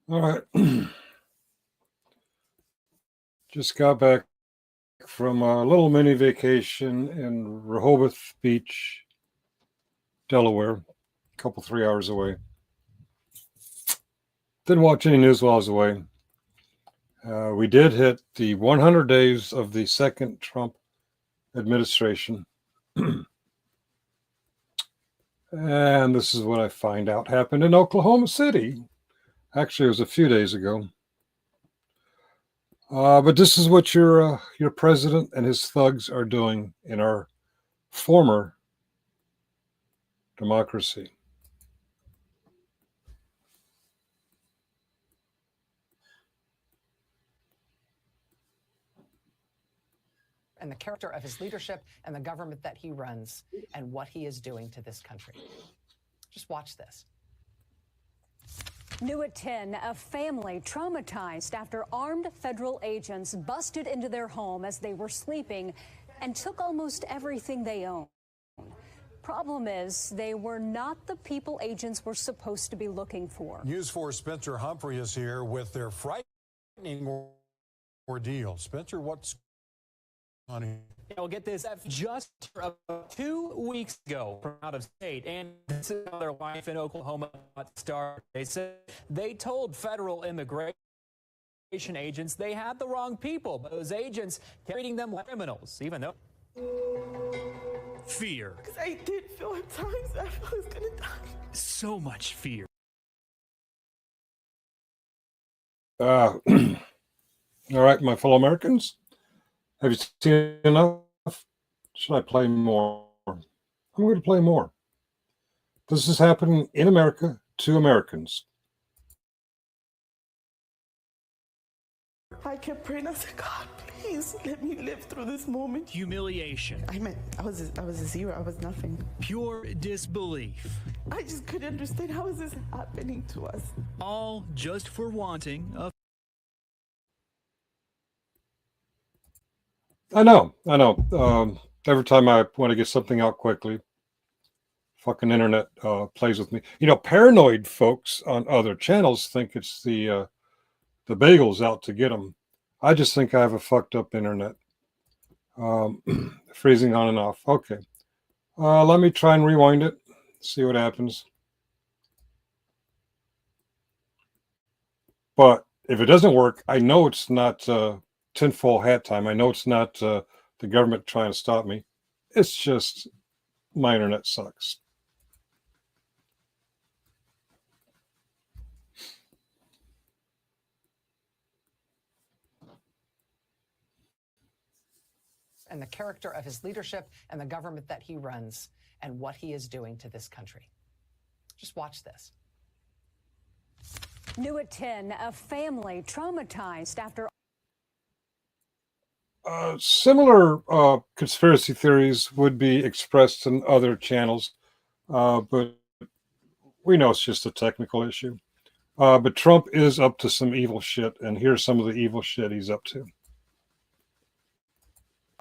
All right. Just got back from a little mini vacation in Rehoboth Beach, Delaware, a couple 3 hours away. Didn't watch any news while I was away. We did hit the 100 days of the second Trump administration. And this is what I find out happened in Oklahoma City. Actually, it was a few days ago. But this is what your president and his thugs are doing in our former democracy. And the character of his leadership and the government that he runs and what he is doing to this country. Just watch this. New at 10, a family traumatized after armed federal agents busted into their home as they were sleeping and took almost everything they owned. Problem is, they were not the people agents were supposed to be looking for. News 4's Spencer Humphrey is here with their frightening ordeal. Spencer, what's on here? Well, get this, just 2 weeks ago from out of state, and this is how their life in Oklahoma got started. They said they told federal immigration agents they had the wrong people, but those agents kept treating them like criminals, even though... Fear. Because I did feel at times I felt I was going to die. So much fear. All right, my fellow Americans. Have you seen enough? Should I play more? I'm going to play more. This is happening in America to Americans. I kept praying. I said, God, please let me live through this moment. Humiliation. I was a zero. I was nothing. Pure disbelief. I just couldn't understand how is this happening to us. All just for wanting a... I know. Every time I want to get something out quickly, fucking internet plays with me. Paranoid folks on other channels think it's the bagels out to get them. I just think I have a fucked up internet. Freezing on and off. Okay. Let me try and rewind it. See what happens. But if it doesn't work, I know it's not tinfoil hat time. I know it's not the government trying to stop me. It's just my internet sucks. And the character of his leadership and the government that he runs and what he is doing to this country. Just watch this. New at 10, a family traumatized after... Similar conspiracy theories would be expressed in other channels, but we know it's just a technical issue. But Trump is up to some evil shit, and here's some of the evil shit he's up to.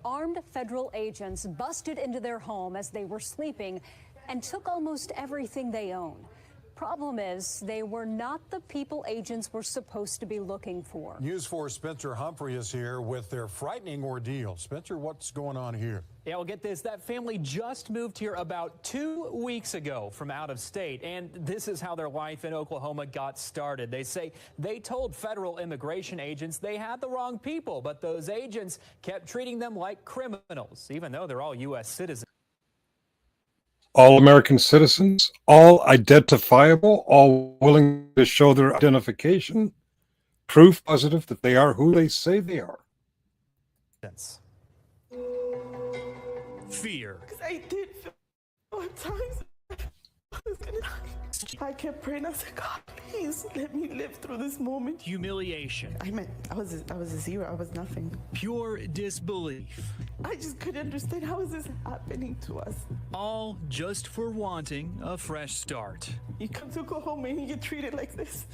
Armed federal agents busted into their home as they were sleeping and took almost everything they owned. Problem is, they were not the people agents were supposed to be looking for. News 4's Spencer Humphrey is here with their frightening ordeal. Spencer, what's going on here? Yeah, well, get this, that family just moved here about 2 weeks ago from out of state, and this is how their life in Oklahoma got started. They say they told federal immigration agents they had the wrong people, but those agents kept treating them like criminals, even though they're all U.S. citizens. All American citizens, all identifiable, all willing to show their identification, proof positive that they are who they say they are. Fear. Because I did feel at times I was going to die. I kept praying. I said, God, please let me live through this moment. Humiliation. I was a zero. I was nothing. Pure disbelief. I just couldn't understand how is this happening to us. All just for wanting a fresh start. You come to Oklahoma and you get treated like this.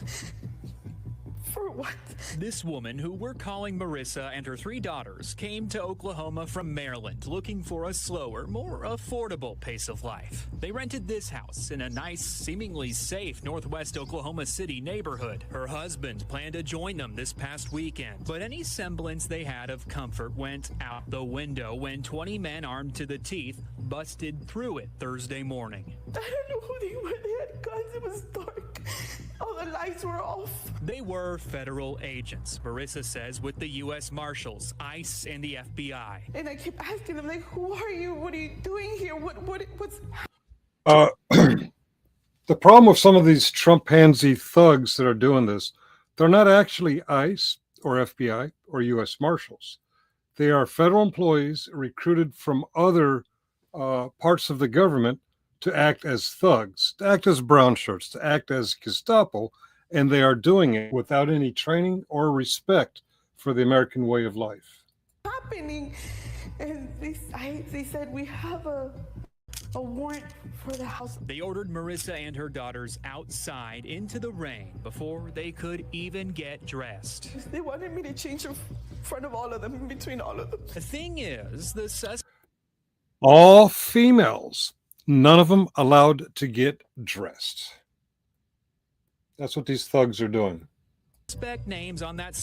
For what? This woman, who we're calling Marissa, and her 3 daughters came to Oklahoma from Maryland looking for a slower, more affordable pace of life. They rented this house in a nice, seemingly safe northwest Oklahoma City neighborhood. Her husband planned to join them this past weekend, but any semblance they had of comfort went out the window when 20 men armed to the teeth busted through it Thursday morning. I don't know who they were. They had guns. It was dark. All the lights were off. They were federal agents, Marissa says, with the U.S. Marshals, ICE, and the FBI. And I kept asking them, like, who are you? What are you doing here? What's... The problem with some of these Trump handsy thugs that are doing this, they're not actually ICE or FBI or U.S. Marshals. They are federal employees recruited from other parts of the government to act as thugs, to act as brown shirts, to act as Gestapo, and they are doing it without any training or respect for the American way of life. happening? And they said, we have a warrant for the house. They ordered Marissa and her daughters outside into the rain before they could even get dressed. They wanted me to change in front of all of them, in between all of them. The thing is, the All females, none of them allowed to get dressed. That's what these thugs are doing. suspect names on that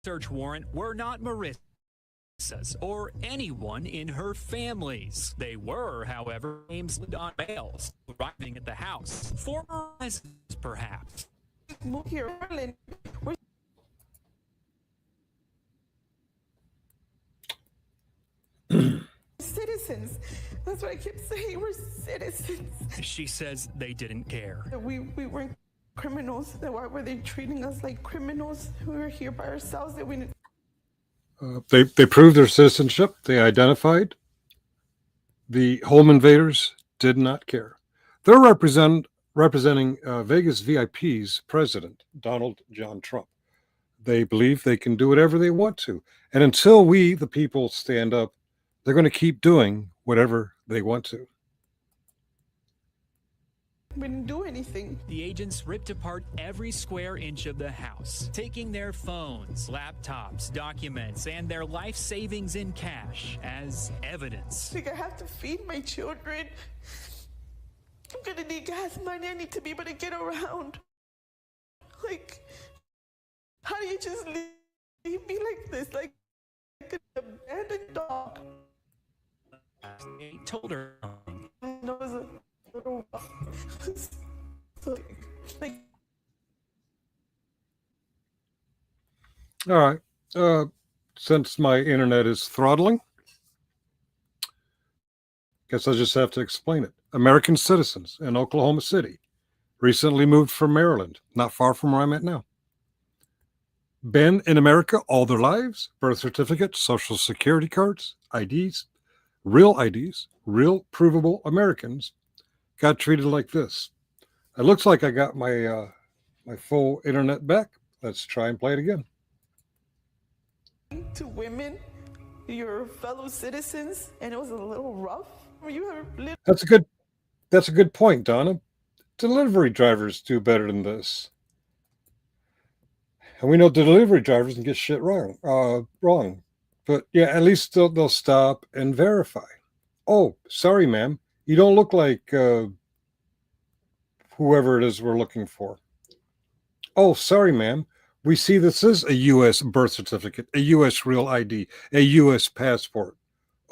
search warrant were not Marissa's or anyone in her family's. They were, however, names on males arriving at the house. Former residents, perhaps. Move here, Berlin. We're citizens. That's what I kept saying. We're citizens. She says they didn't care. We weren't criminals. Then why were they treating us like criminals? We were here by ourselves. That we. They proved their citizenship. They identified. The home invaders did not care. They're representing Vegas VIP's president, Donald John Trump. They believe they can do whatever they want to. And until we, the people, stand up, they're going to keep doing whatever they want to. We didn't do anything. The agents ripped apart every square inch of the house, taking their phones, laptops, documents, and their life savings in cash as evidence. Like, I have to feed my children. I'm gonna need gas money. I need to be able to get around. Like, how do you just leave me like this? Like an abandoned dog. They told her. I know it's a little so, like. All right. Since my internet is throttling, guess I'll just have to explain it. American citizens in Oklahoma City recently moved from Maryland, not far from where I'm at now. Been in America all their lives, birth certificates, social security cards, IDs, real provable Americans got treated like this. It looks like I got my my full internet back. Let's try and play it again. To women, your fellow citizens, and it was a little rough. You have little. That's a good point, Donna. Delivery drivers do better than this. And we know delivery drivers can get shit wrong. But yeah, at least they'll stop and verify. Oh, sorry, ma'am. You don't look like whoever it is we're looking for. Oh, sorry, ma'am. We see this is a U.S. birth certificate, a U.S. real ID, a U.S. passport.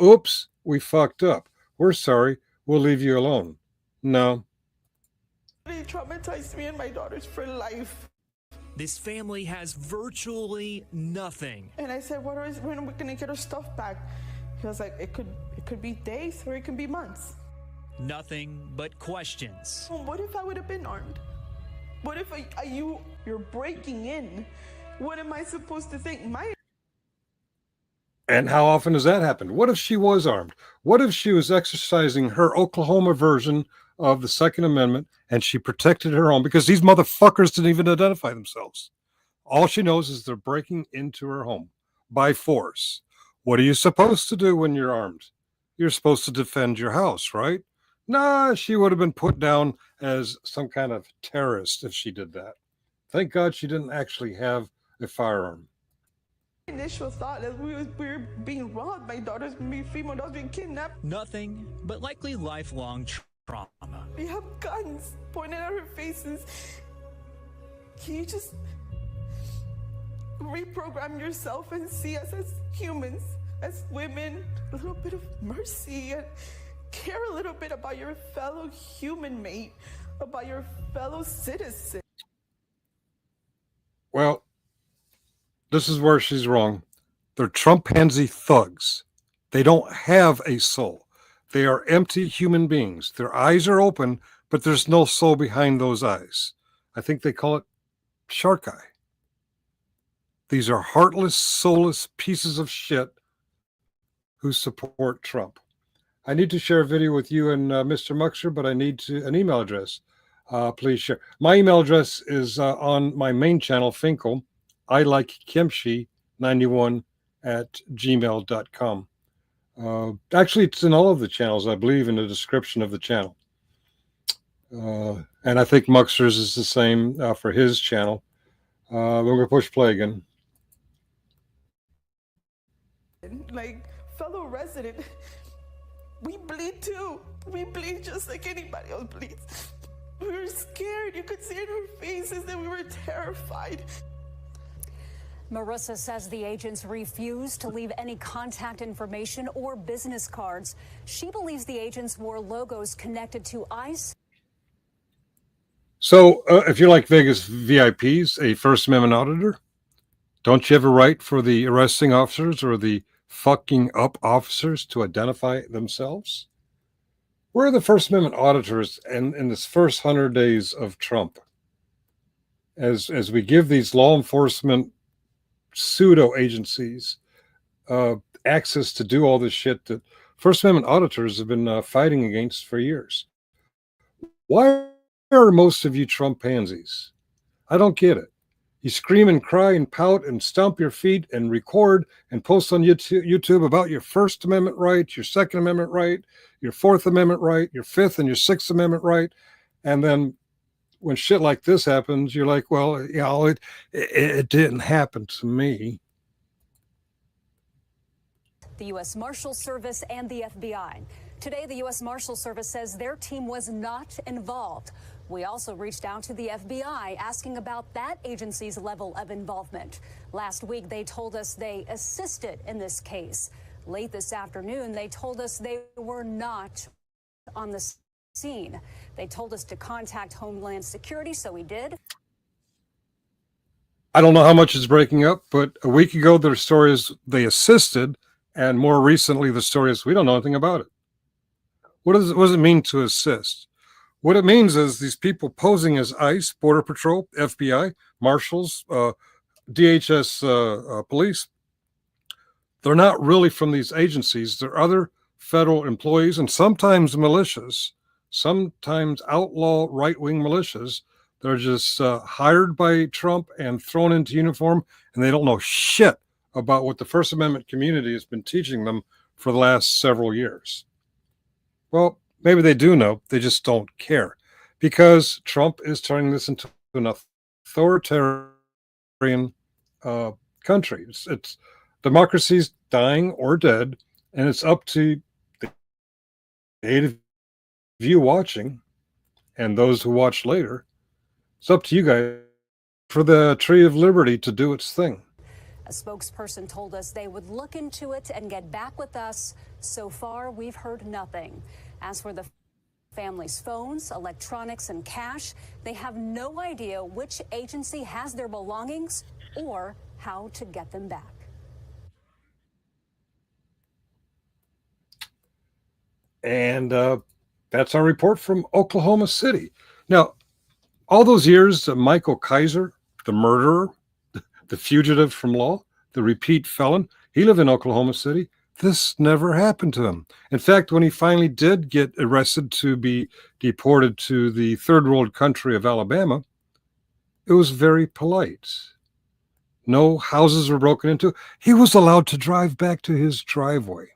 Oops, we fucked up. We're sorry. We'll leave you alone. No. They traumatized me and my daughters for life. This family has virtually nothing. And I said, when are we gonna get our stuff back? He was like, it could be days or it could be months. Nothing but questions. Well, what if I would have been armed? What if you're breaking in? What am I supposed to think? And how often does that happen? What if she was armed? What if she was exercising her Oklahoma version of the Second Amendment and she protected her home? Because these motherfuckers didn't even identify themselves. All she knows is they're breaking into her home by force. What are you supposed to do when you're armed? You're supposed to defend your house, right? Nah, she would have been put down as some kind of terrorist if she did that. Thank God she didn't actually have a firearm. Initial thought that we were being robbed. My daughter's female daughter's being kidnapped. Nothing but likely lifelong trauma. We have guns pointed at our faces. Can you just reprogram yourself and see us as humans, as women, a little bit of mercy, and care a little bit about your fellow human mate, about your fellow citizen? Well, this is where she's wrong. They're Trump-pansy thugs. They don't have a soul. They are empty human beings. Their eyes are open, but there's no soul behind those eyes. I think they call it shark eye. These are heartless, soulless pieces of shit who support Trump. I need to share a video with you and Mr. Muxer, but I need an email address. Please share. My email address is on my main channel, Finkel. I like Kimchi 91 at gmail.com. Actually, it's in all of the channels, I believe, in the description of the channel. And I think Muxer's is the same for his channel. We're going to push play again. Like fellow resident, we bleed too. We bleed just like anybody else bleeds. We were scared. You could see in our faces that we were terrified. Marissa says the agents refused to leave any contact information or business cards. She believes the agents wore logos connected to ICE. So if you're like Vegas VIPs, a First Amendment auditor, don't you have a right for the arresting officers or the fucking up officers to identify themselves? Where are the First Amendment auditors in this first 100 days of Trump? As we give these law enforcement pseudo agencies access to do all this shit that First Amendment auditors have been fighting against for years. Why are most of you Trump pansies? I don't get it. You scream and cry and pout and stomp your feet and record and post on YouTube about your First Amendment right, your Second Amendment right, your Fourth Amendment right, your Fifth and your Sixth Amendment right. And then when shit like this happens, you're like, well, you know, it didn't happen to me. The U.S. Marshal Service and the FBI. Today, the U.S. Marshal Service says their team was not involved. We also reached out to the FBI asking about that agency's level of involvement. Last week, they told us they assisted in this case. Late this afternoon, they told us they were not on the scene. They told us to contact Homeland Security, so we did. I don't know how much is breaking up, but a week ago, their story is they assisted, and more recently, the story is we don't know anything about it. What does it mean to assist? What it means is these people posing as ICE, Border Patrol, FBI, Marshals, DHS police, they're not really from these agencies. They're other federal employees and sometimes militias, sometimes outlaw right-wing militias. They're just hired by Trump and thrown into uniform, and they don't know shit about what the First Amendment community has been teaching them for the last several years. Well, maybe they do know, they just don't care, because Trump is turning this into an authoritarian country. It's democracy's dying or dead, and it's up to the 8 of you watching and those who watch later. It's up to you guys for the Tree of Liberty to do its thing. A spokesperson told us they would look into it and get back with us. So far, we've heard nothing. As for the family's phones, electronics, and cash, they have no idea which agency has their belongings or how to get them back. And that's our report from Oklahoma City. Now, all those years, Michael Kaiser, the murderer, the fugitive from law, the repeat felon, he lived in Oklahoma City. This never happened to him. In fact, when he finally did get arrested to be deported to the third world country of Alabama, it was very polite. No houses were broken into. He was allowed to drive back to his driveway.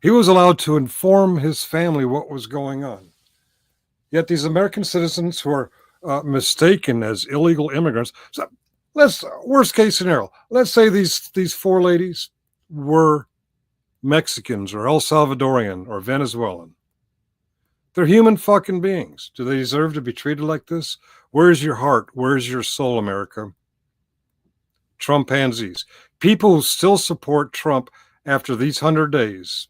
He was allowed to inform his family what was going on. Yet these American citizens who are mistaken as illegal immigrants. So let's worst case scenario. Let's say these four ladies were Mexicans or El Salvadorian or Venezuelan. They're human fucking beings. Do they deserve to be treated like this? Where's your heart? Where's your soul, America? Trumpansies. People who still support Trump after these 100 days.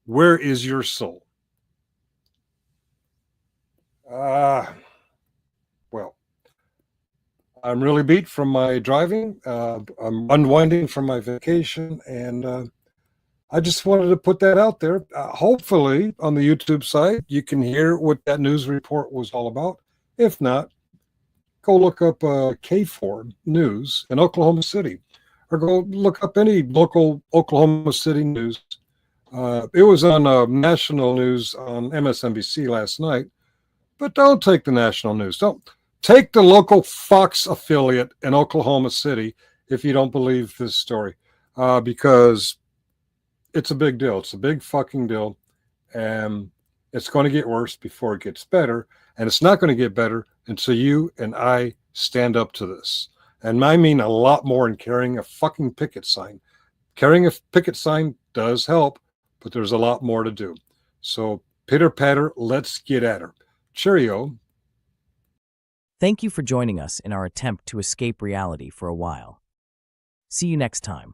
Where is your soul? Well, I'm really beat from my driving. I'm unwinding from my vacation, and I just wanted to put that out there. Hopefully, on the YouTube side, you can hear what that news report was all about. If not, go look up KFOR News in Oklahoma City, or go look up any local Oklahoma City news. It was on national news on MSNBC last night, but don't take the national news. Don't take the local Fox affiliate in Oklahoma City if you don't believe this story, because it's a big deal. It's a big fucking deal, and it's going to get worse before it gets better, and it's not going to get better until you and I stand up to this. And I mean a lot more in carrying a fucking picket sign. Carrying a picket sign does help, but there's a lot more to do. So pitter patter, let's get at her. Cheerio. Thank you for joining us in our attempt to escape reality for a while. See you next time.